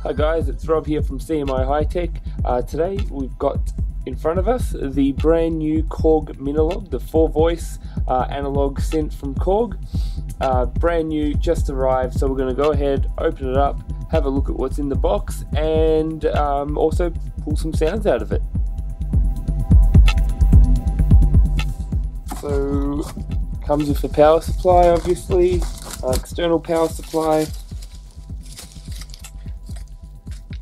Hi guys, it's Rob here from CMI High Tech. Today we've got in front of us the brand new Korg minilogue, the 4-voice analog synth from Korg. Brand new, just arrived, so we're going to go ahead, open it up, have a look at what's in the box, and also pull some sounds out of it. So, comes with a power supply, obviously, external power supply.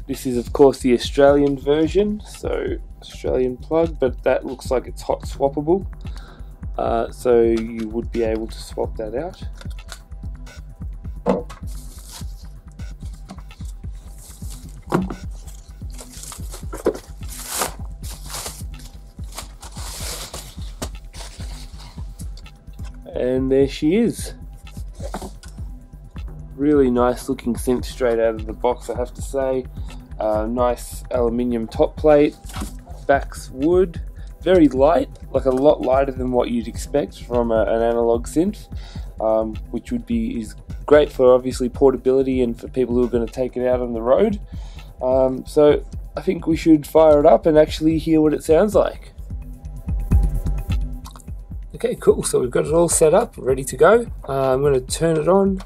This is of course the Australian version, so Australian plug, but that looks like it's hot swappable, so you would be able to swap that out. And there she is. Really nice looking synth straight out of the box, I have to say. Nice aluminium top plate, back's wood, very light, like a lot lighter than what you'd expect from an analog synth, which is great for obviously portability and for people who are going to take it out on the road. So I think we should fire it up and actually hear what it sounds like. Okay, cool, so we've got it all set up, ready to go. I'm going to turn it on.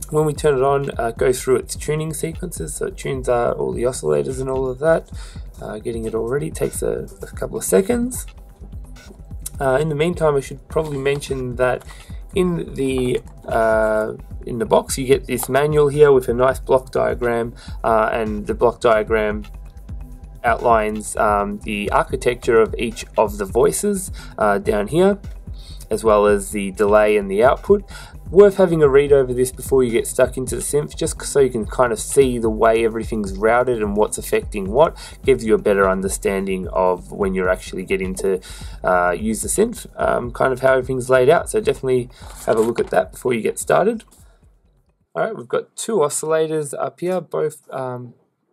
When we turn it on, go through its tuning sequences, so it tunes all the oscillators and all of that. Getting it all ready takes a couple of seconds. In the meantime, I should probably mention that in the box you get this manual here with a nice block diagram, and the block diagram outlines the architecture of each of the voices down here, as well as the delay and the output. Worth having a read over this before you get stuck into the synth, just so you can kind of see the way everything's routed and what's affecting what. Gives you a better understanding of when you're actually getting to use the synth, kind of how everything's laid out. So definitely have a look at that before you get started. Alright, we've got two oscillators up here, both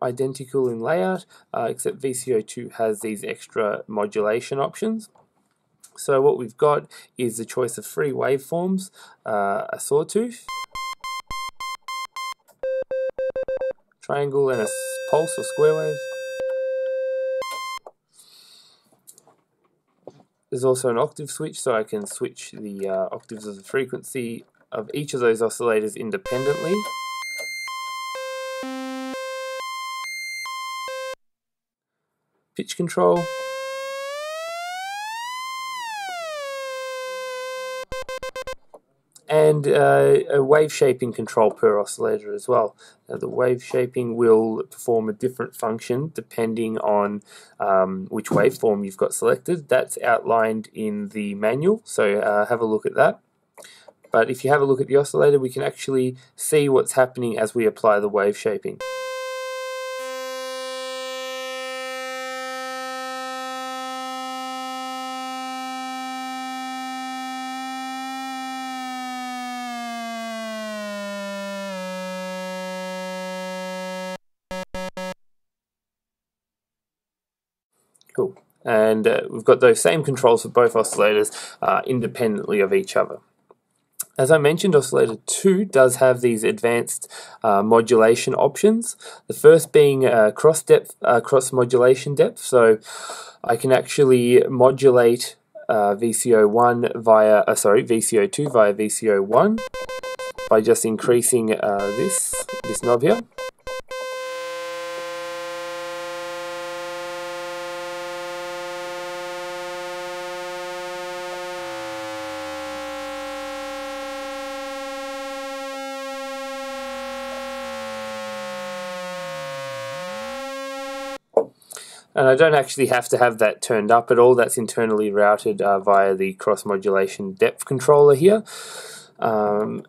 identical in layout, except VCO2 has these extra modulation options. So what we've got is the choice of three waveforms, a sawtooth, triangle, and a pulse or square wave. There's also an octave switch, so I can switch the octaves of the frequency of each of those oscillators independently. Pitch control. And a wave shaping control per oscillator as well. Now, the wave shaping will perform a different function depending on which waveform you've got selected. That's outlined in the manual, so have a look at that. But if you have a look at the oscillator, we can actually see what's happening as we apply the wave shaping. Cool. And we've got those same controls for both oscillators independently of each other. As I mentioned, oscillator 2 does have these advanced modulation options. The first being cross modulation depth. So I can actually modulate VCO2 via VCO1 by just increasing this knob here. And I don't actually have to have that turned up at all. That's internally routed via the cross modulation depth controller here. I've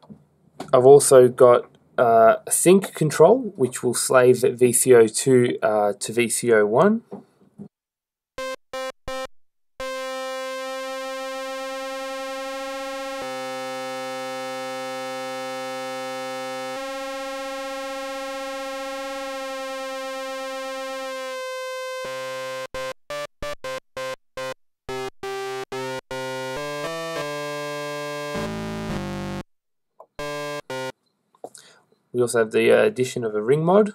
also got a sync control, which will slave VCO2 to VCO1. We also have the addition of a ring mod.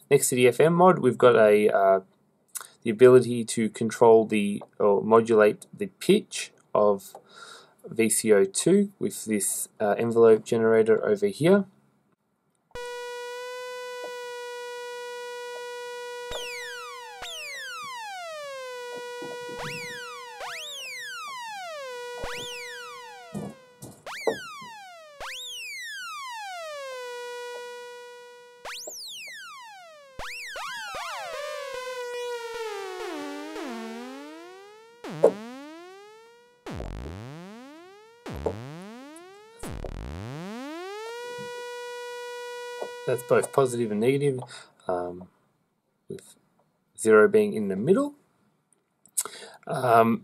Next to the FM mod, we've got the ability to control or modulate the pitch of VCO2 with this envelope generator over here. That's both positive and negative, with 0 being in the middle. On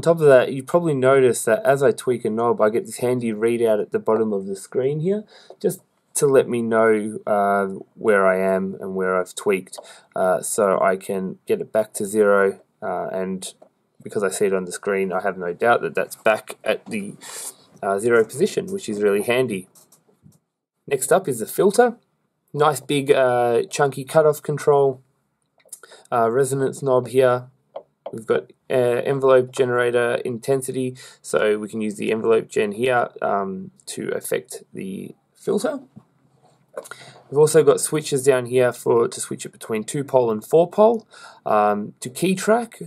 top of that, you probably notice that as I tweak a knob, I get this handy readout at the bottom of the screen here, just to let me know where I am and where I've tweaked, so I can get it back to 0, and because I see it on the screen, I have no doubt that that's back at the 0 position, which is really handy. Next up is the filter. Nice big chunky cutoff control, resonance knob here. We've got envelope generator intensity, so we can use the envelope gen here to affect the filter. We've also got switches down here to switch it between 2-pole and 4-pole, to key track,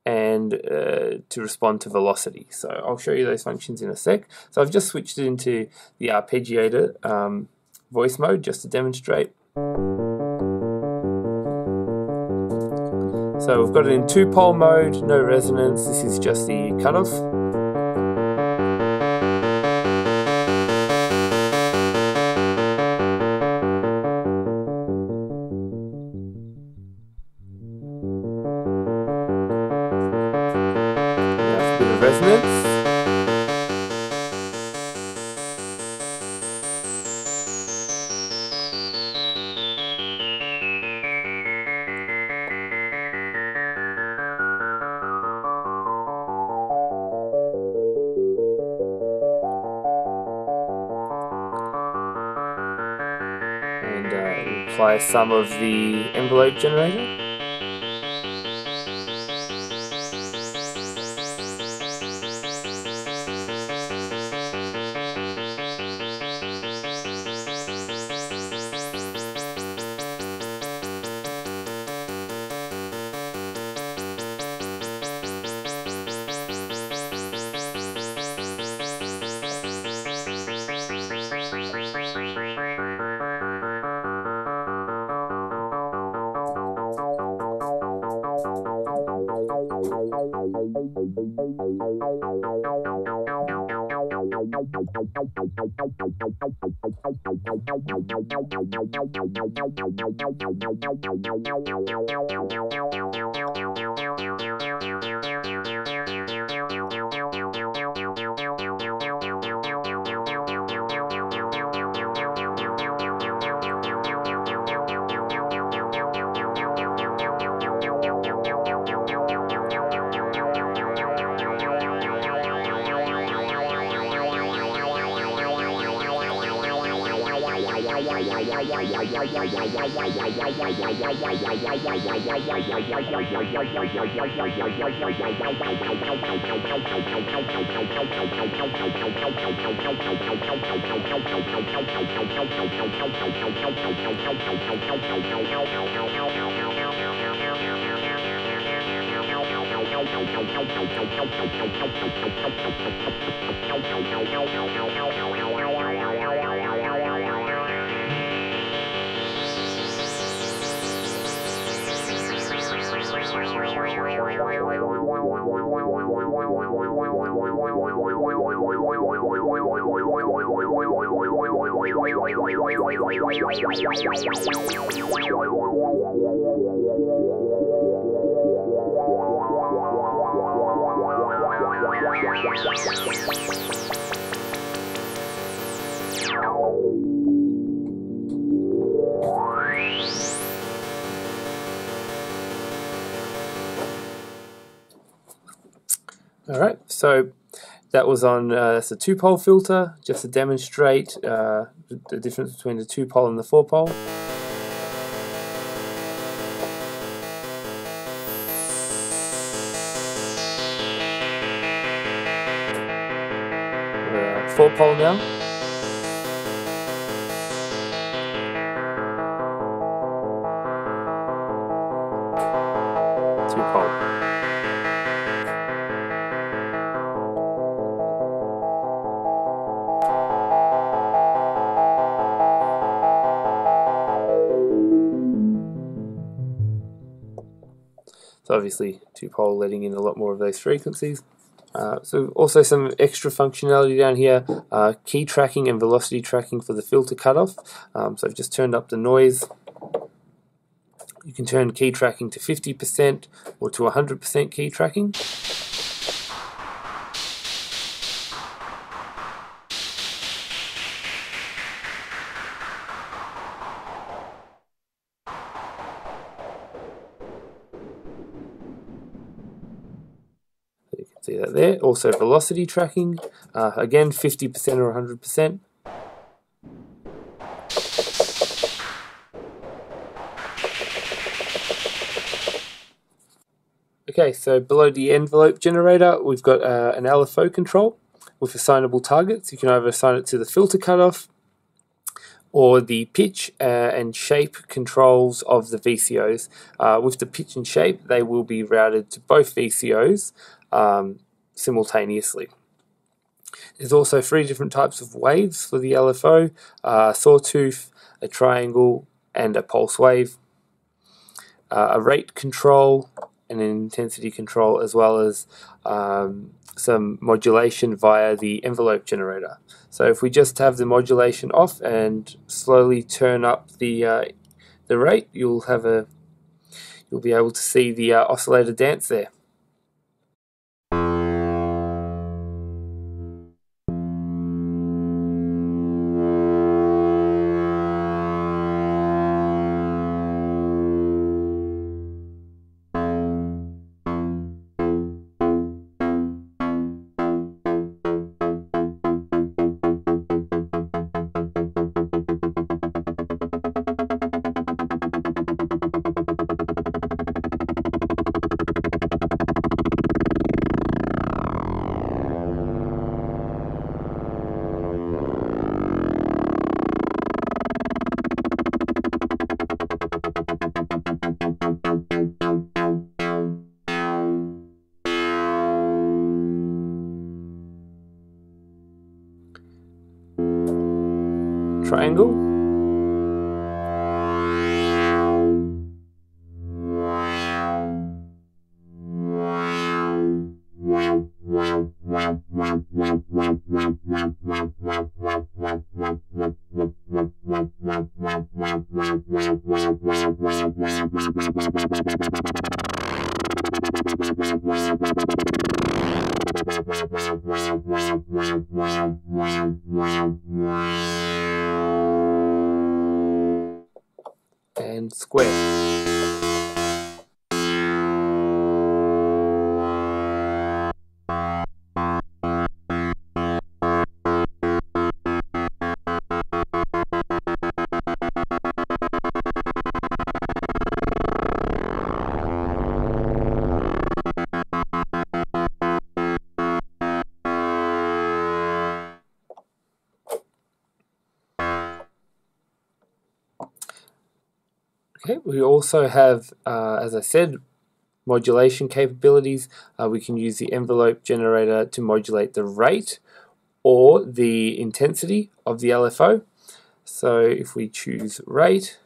and to respond to velocity. So I'll show you those functions in a sec. So I've just switched it into the arpeggiator voice mode just to demonstrate. So we've got it in 2-pole mode, no resonance. This is just the cutoff. That's a bit of resonance. And apply some of the envelope generator. Alright, so that was on that's a 2-pole filter, just to demonstrate the difference between the 2-pole and the 4-pole. 4-pole now. So obviously 2-pole letting in a lot more of those frequencies. So also some extra functionality down here, key tracking and velocity tracking for the filter cutoff. So I've just turned up the noise. You can turn key tracking to 50% or to 100% key tracking. You can see that there. Also velocity tracking, again 50% or 100%. Okay, so below the envelope generator, we've got an LFO control with assignable targets. You can either assign it to the filter cutoff or the pitch and shape controls of the VCOs. With the pitch and shape, they will be routed to both VCOs simultaneously. There's also 3 different types of waves for the LFO, a sawtooth, a triangle, and a pulse wave. A rate control and an intensity control, as well as some modulation via the envelope generator. So if we just have the modulation off and slowly turn up the rate, you'll be able to see the oscillator dance there. Triangle. And square. Okay, we also have, as I said, modulation capabilities. We can use the envelope generator to modulate the rate or the intensity of the LFO. So if we choose rate,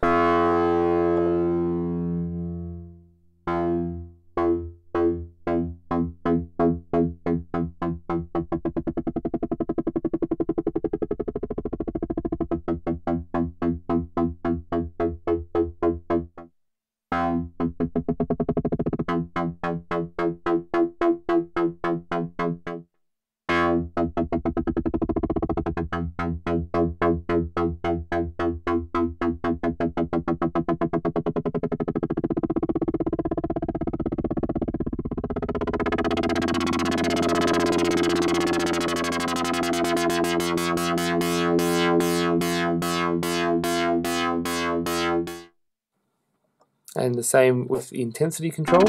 and the same with the intensity control.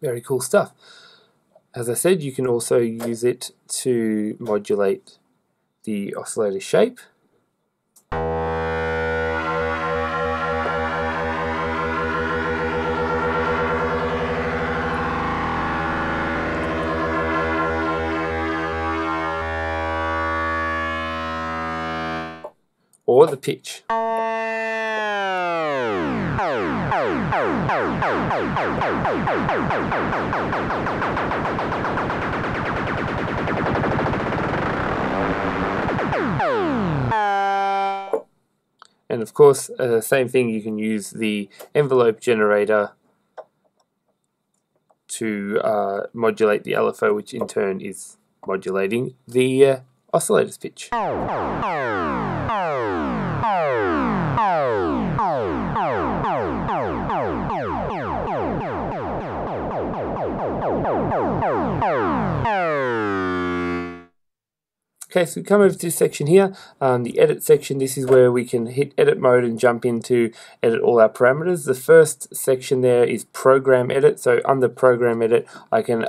Very cool stuff. As I said, you can also use it to modulate the oscillator shape. Or the pitch. And of course, same thing, you can use the envelope generator to modulate the LFO, which in turn is modulating the oscillator's pitch. Okay, so we come over to this section here, the edit section. This is where we can hit edit mode and jump into edit all our parameters. The first section there is program edit. So under program edit, I can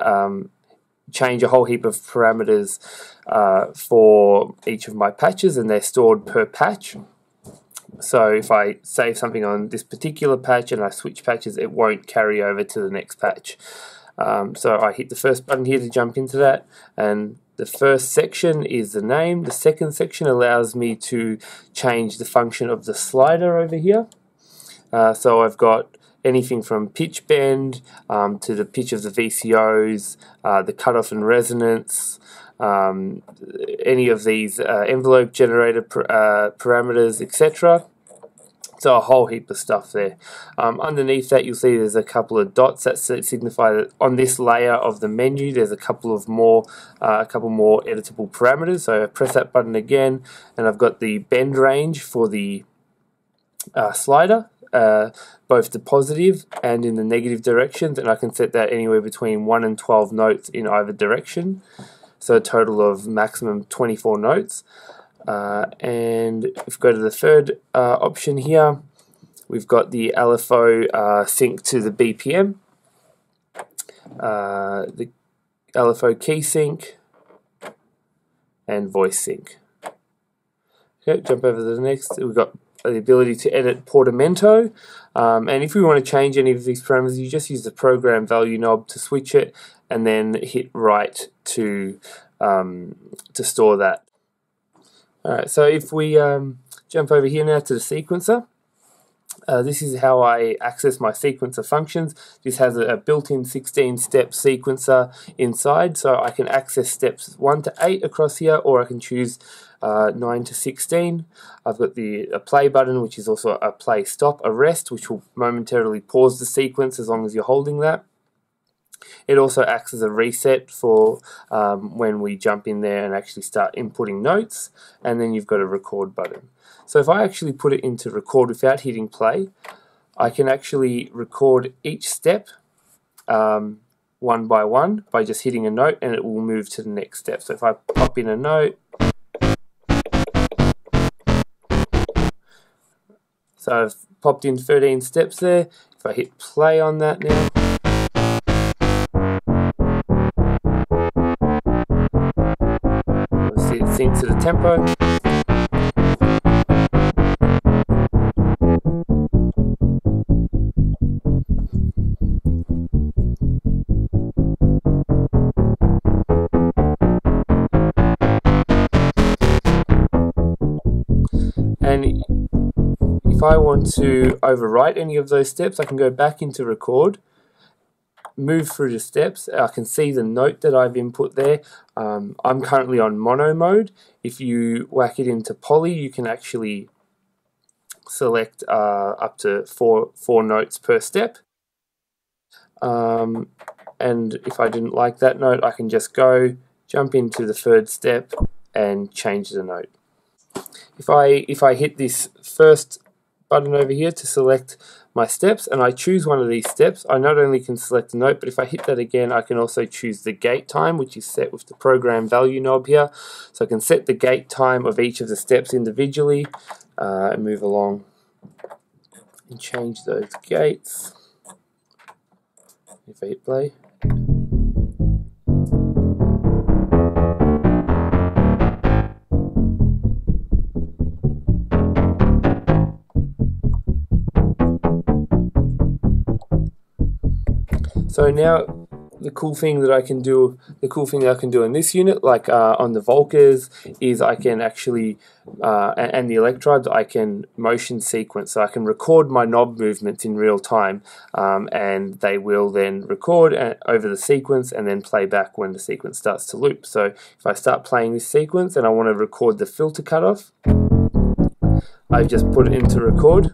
change a whole heap of parameters for each of my patches, and they're stored per patch. So if I save something on this particular patch and I switch patches, it won't carry over to the next patch. So I hit the first button here to jump into that, and the first section is the name. The second section allows me to change the function of the slider over here. So I've got anything from pitch bend to the pitch of the VCOs, the cutoff and resonance, any of these envelope generator parameters, etc. So a whole heap of stuff there. Underneath that, you'll see there's a couple of dots that signify that on this layer of the menu there's a couple more editable parameters. So I press that button again, and I've got the bend range for the slider, both the positive and in the negative directions, and I can set that anywhere between 1 and 12 notes in either direction. So a total of maximum 24 notes. And if we go to the third option here, we've got the LFO sync to the BPM, the LFO key sync, and voice sync. Okay, jump over to the next. We've got the ability to edit portamento, and if we want to change any of these parameters, you just use the program value knob to switch it, and then hit right to store that. Alright, so if we jump over here now to the sequencer, this is how I access my sequencer functions. This has a built-in 16-step sequencer inside, so I can access steps 1 to 8 across here, or I can choose 9 to 16. I've got a play button, which is also a play stop, a rest, which will momentarily pause the sequence as long as you're holding that. It also acts as a reset for when we jump in there and actually start inputting notes, and then you've got a record button. So if I actually put it into record without hitting play, I can actually record each step one by one by just hitting a note, and it will move to the next step. So if I pop in a note, so I've popped in 13 steps there. If I hit play on that now, it syncs to the tempo. And if I want to overwrite any of those steps, I can go back into record, move through the steps. I can see the note that I've input there. I'm currently on mono mode. If you whack it into poly, you can actually select up to four notes per step. And if I didn't like that note, I can just jump into the third step and change the note. If I hit this first button over here to select my steps and I choose one of these steps, I not only can select a note, but if I hit that again, I can also choose the gate time, which is set with the program value knob here. So I can set the gate time of each of the steps individually and move along and change those gates. If I hit play. So now the cool thing that I can do in this unit, like on the Volkers, is I can actually, and the Electrodes, I can motion sequence. So I can record my knob movements in real time, and they will then record over the sequence and then play back when the sequence starts to loop. So if I start playing this sequence and I want to record the filter cutoff, I just put it into record.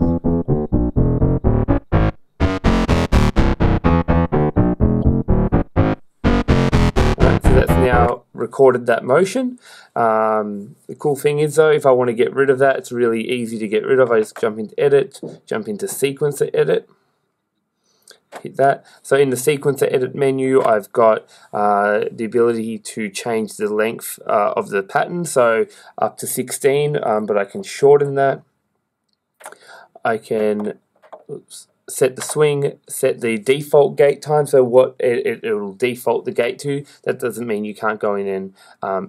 Now recorded that motion. The cool thing is though, if I want to get rid of that, it's really easy to get rid of. I just jump into edit, jump into sequencer edit, hit that. So in the sequencer edit menu, I've got the ability to change the length of the pattern, so up to 16, but I can shorten that. I can set the swing, set the default gate time, so what it will default the gate to. That doesn't mean you can't go in and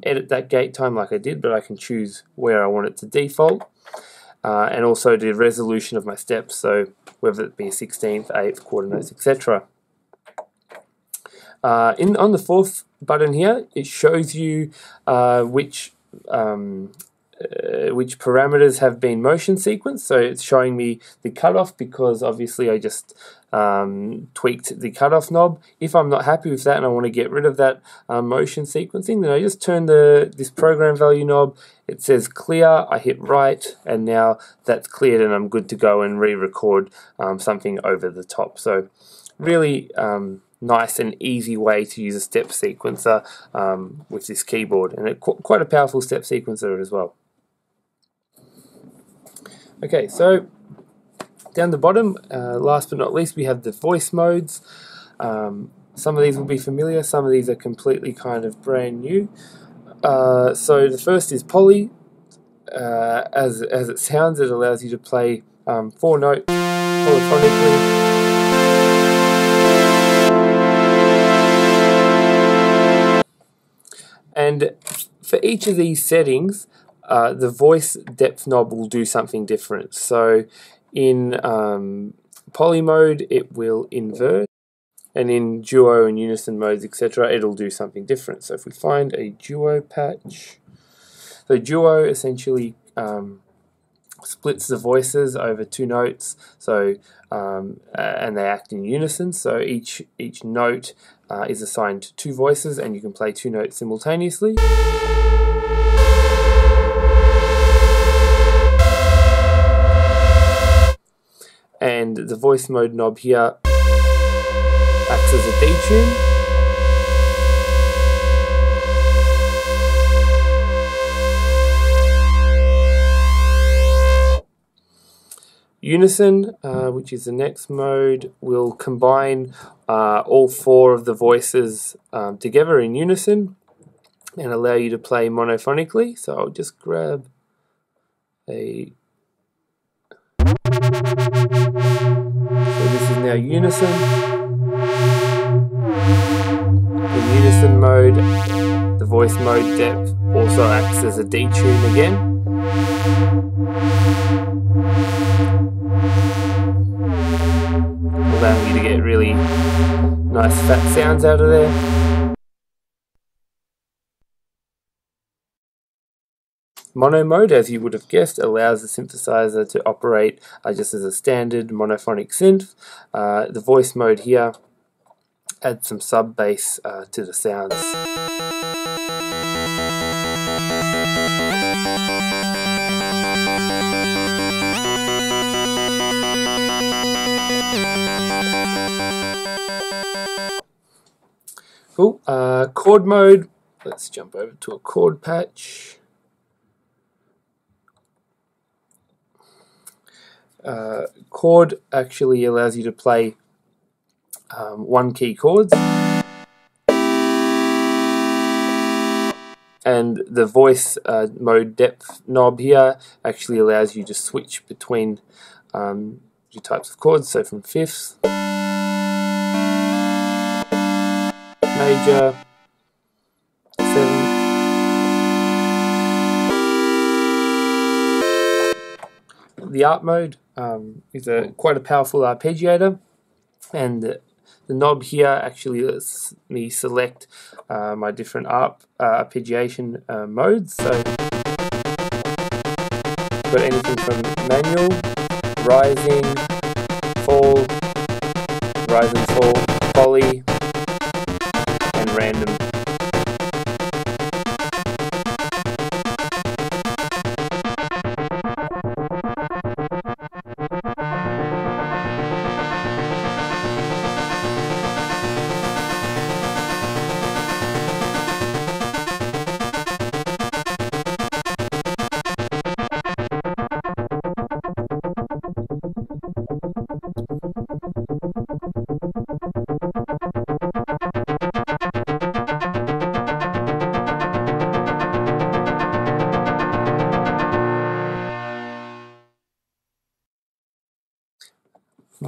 edit that gate time like I did, but I can choose where I want it to default. And also the resolution of my steps, so whether it be 16th, 8th, quarter notes, etc. On the fourth button here, it shows you which parameters have been motion sequenced. So it's showing me the cutoff because obviously I just tweaked the cutoff knob. If I'm not happy with that and I want to get rid of that motion sequencing, then I just turn this program value knob. It says clear, I hit right, and now that's cleared and I'm good to go and re-record something over the top. So really nice and easy way to use a step sequencer with this keyboard, and quite a powerful step sequencer as well. Okay, so down the bottom, last but not least, we have the voice modes. Some of these will be familiar, some of these are completely kind of brand new. So the first is Poly. As it sounds, it allows you to play 4 notes polyphonically. And for each of these settings, the voice depth knob will do something different. So in poly mode, it will invert, and in duo and unison modes, etc., it'll do something different. So if we find a duo patch, so duo essentially splits the voices over 2 notes, so and they act in unison. So each note is assigned 2 voices, and you can play 2 notes simultaneously. And the voice mode knob here acts as a detune. Unison, which is the next mode, will combine all 4 of the voices together in unison and allow you to play monophonically. So I'll just grab a... So this is now unison. In unison mode, the voice mode depth also acts as a detune again. Allowing you to get really nice fat sounds out of there. Mono mode, as you would have guessed, allows the synthesizer to operate just as a standard monophonic synth. The voice mode here adds some sub bass to the sounds. Cool. Chord mode. Let's jump over to a chord patch. chord actually allows you to play one key chords, and the voice mode depth knob here actually allows you to switch between your types of chords, so from fifths, major, seventh, the ARP mode is quite a powerful arpeggiator, and the knob here actually lets me select my different ARP arpeggiation modes. So got anything from manual, rising, fall, rise and fall, poly, and random.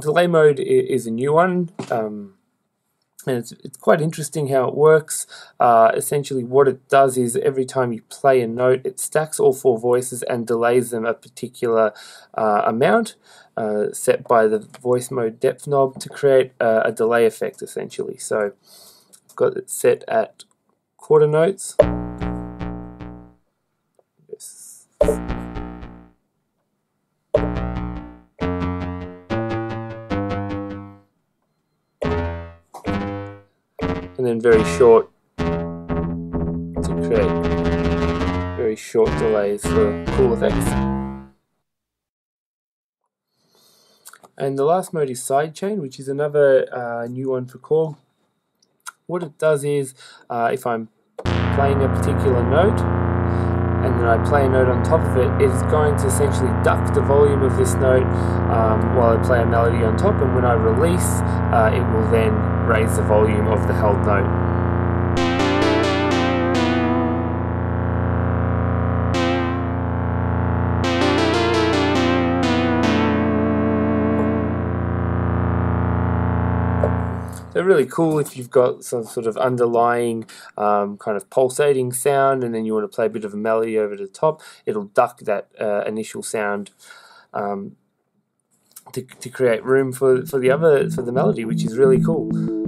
Delay mode is a new one, and it's quite interesting how it works. Essentially what it does is every time you play a note, it stacks all four voices and delays them a particular amount set by the voice mode depth knob to create a delay effect, essentially. So I've got it set at quarter notes. Yes. And then very short to create very short delays for cool effects. And the last mode is sidechain, which is another new one for Korg. What it does is, if I'm playing a particular note and then I play a note on top of it, it is going to essentially duck the volume of this note while I play a melody on top, and when I release, it will then raise the volume of the held note. They're really cool if you've got some sort of underlying kind of pulsating sound and then you want to play a bit of a melody over the top. It'll duck that initial sound to create room for the melody, which is really cool.